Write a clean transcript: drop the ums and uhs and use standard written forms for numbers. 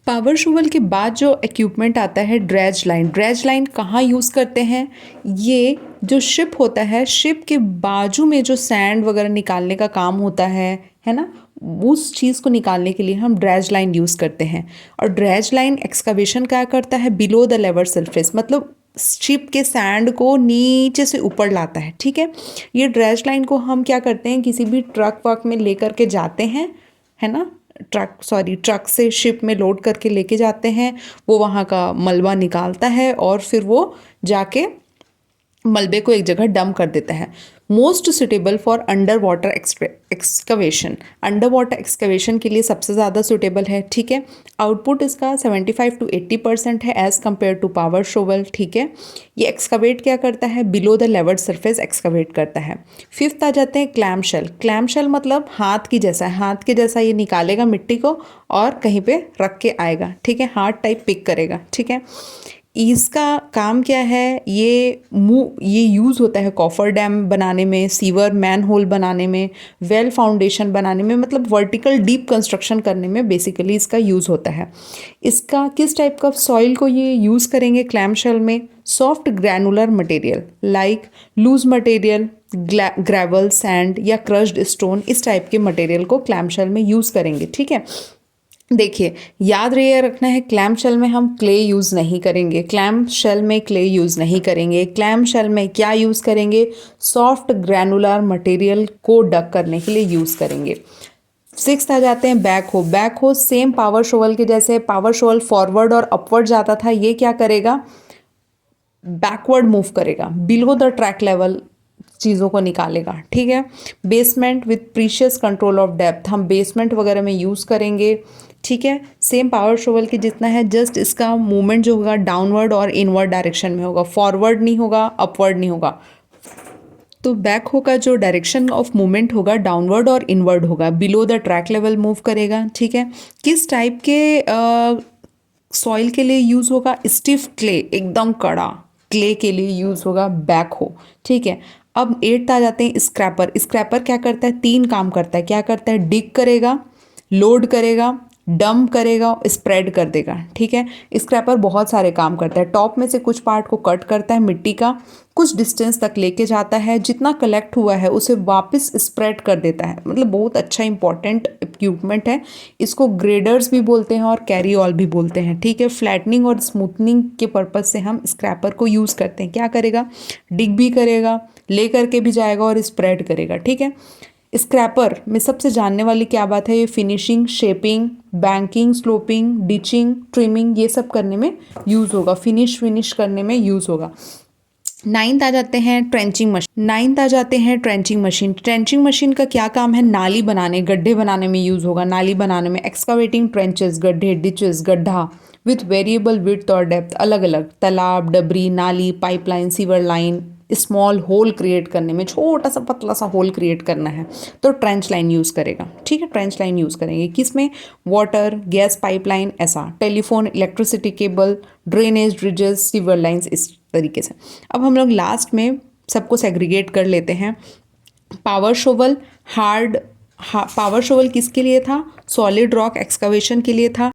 Power shovel के बाद जो इक्विपमेंट आता है ड्रेज लाइन। ड्रेज लाइन कहाँ यूज़ करते हैं? ये जो शिप होता है, शिप के बाजू में जो सैंड वगैरह निकालने का काम होता है ना, उस चीज़ को निकालने के लिए हम ड्रेज लाइन यूज़ करते हैं। और ड्रेज लाइन एक्सकवेशन क्या करता है? बिलो द लेवल सरफेस, मतलब शिप के सैंड को नीचे से ऊपर लाता है। ठीक है, ये ड्रेज लाइन को हम क्या करते हैं, किसी भी ट्रक वक में लेकर के जाते हैं, है ना, ट्रक से शिप में लोड करके लेके जाते हैं। वो वहाँ का मलबा निकालता है और फिर वो जाके मलबे को एक जगह डंप कर देता है। Most suitable for under water excavation. Under water excavation के लिए सबसे ज़्यादा सुटेबल है। ठीक है, आउटपुट इसका 75 to 80% है as compare to power shovel. ठीक है, ये एक्सकवेट क्या करता है? Below the level surface excavate करता है। फिफ्थ आ जाते हैं क्लैम शेल। क्लैम शेल मतलब हाथ की जैसा है, हाथ के जैसा ये निकालेगा मिट्टी को और कहीं पे रख के आएगा। ठीक है, हार्ट टाइप पिक करेगा। ठीक है, इसका काम क्या है? ये यूज़ होता है कॉफर डैम बनाने में, सीवर मैन होल बनाने में, वेल फाउंडेशन बनाने में, मतलब वर्टिकल डीप कंस्ट्रक्शन करने में बेसिकली इसका यूज़ होता है। इसका किस टाइप का सॉइल को ये यूज़ करेंगे क्लैम शेल में? Soft granular material like loose material, gravel, sand या क्रश्ड स्टोन, इस टाइप के मटेरियल को क्लैम शेल में यूज़ करेंगे। ठीक है, देखिए याद रहे रखना है, क्लैम शेल में हम क्ले यूज़ नहीं करेंगे। क्लैम शेल में क्ले यूज़ नहीं करेंगे। क्लैम शेल में क्या यूज़ करेंगे? सॉफ्ट ग्रैनुलर मटेरियल को डक करने के लिए यूज़ करेंगे। सिक्स्थ आ जाते हैं बैक हो। बैक हो सेम पावर शोवल के जैसे, पावर शोवल फॉरवर्ड और अपवर्ड जाता था, ये क्या करेगा? बैकवर्ड मूव करेगा, बिलो द ट्रैक लेवल चीज़ों को निकालेगा। ठीक है, basement with precious control of depth, हम बेसमेंट वगैरह में यूज़ करेंगे। ठीक है, सेम पावर शोवल के जितना है, जस्ट इसका मूवमेंट जो होगा डाउनवर्ड और इनवर्ड डायरेक्शन में होगा, फॉरवर्ड नहीं होगा, अपवर्ड नहीं होगा। तो बैक हो का जो डायरेक्शन ऑफ मूवमेंट होगा डाउनवर्ड और इनवर्ड होगा, below the track level move करेगा। ठीक है, किस टाइप के सॉइल के लिए यूज़ होगा? स्टिफ क्ले, एकदम कड़ा क्ले के लिए यूज़ होगा बैक हो। ठीक है, अब एट्थ आ जाते हैं स्क्रैपर। स्क्रैपर क्या करता है? 3 काम करता है। क्या करता है? डिग करेगा, लोड करेगा, डंप करेगा, स्प्रेड कर देगा। ठीक है, स्क्रैपर बहुत सारे काम करता है। टॉप में से कुछ पार्ट को कट करता है, मिट्टी का कुछ डिस्टेंस तक लेके जाता है, जितना कलेक्ट हुआ है उसे वापस स्प्रेड कर देता है। मतलब बहुत अच्छा इंपॉर्टेंट इक्विपमेंट है। इसको ग्रेडर्स भी बोलते हैं और कैरी ऑल भी बोलते हैं। ठीक है, फ्लैटनिंग और स्मूथनिंग के पर्पज से हम स्क्रैपर को यूज़ करते हैं। क्या करेगा? डिग भी करेगा, ले करके भी जाएगा और स्प्रेड करेगा। ठीक है, स्क्रैपर में सबसे जानने वाली क्या बात है? ये finishing, shaping, banking, sloping, ditching, trimming, ये सब करने में यूज़ होगा, फिनिश करने में यूज़ होगा। नाइन्थ आ जाते हैं ट्रेंचिंग मशीन। ट्रेंचिंग मशीन का क्या काम है? नाली बनाने, गड्ढे बनाने में यूज़ होगा। नाली बनाने में एक्सकावेटिंग ट्रेंचेस, गड्ढे, डिचेस, गड्ढा विथ वेरिएबल विड्थ और डेप्थ, अलग अलग तालाब, डबरी, नाली, pipeline, sewer line, small hole create करने में, छोटा सा पतला सा होल क्रिएट करना है तो ट्रेंच लाइन यूज़ करेगा। ठीक है, ट्रेंच लाइन यूज़ करेंगे। किस में? वाटर, गैस पाइपलाइन, ऐसा, telephone, electricity cable, drainage, bridges, sewer lines, इस तरीके से। अब हम लोग लास्ट में सबको सेग्रीगेट कर लेते हैं। पावर शोवल पावर शोवल किसके लिए था? सॉलिड रॉक एक्सकवेशन के लिए था।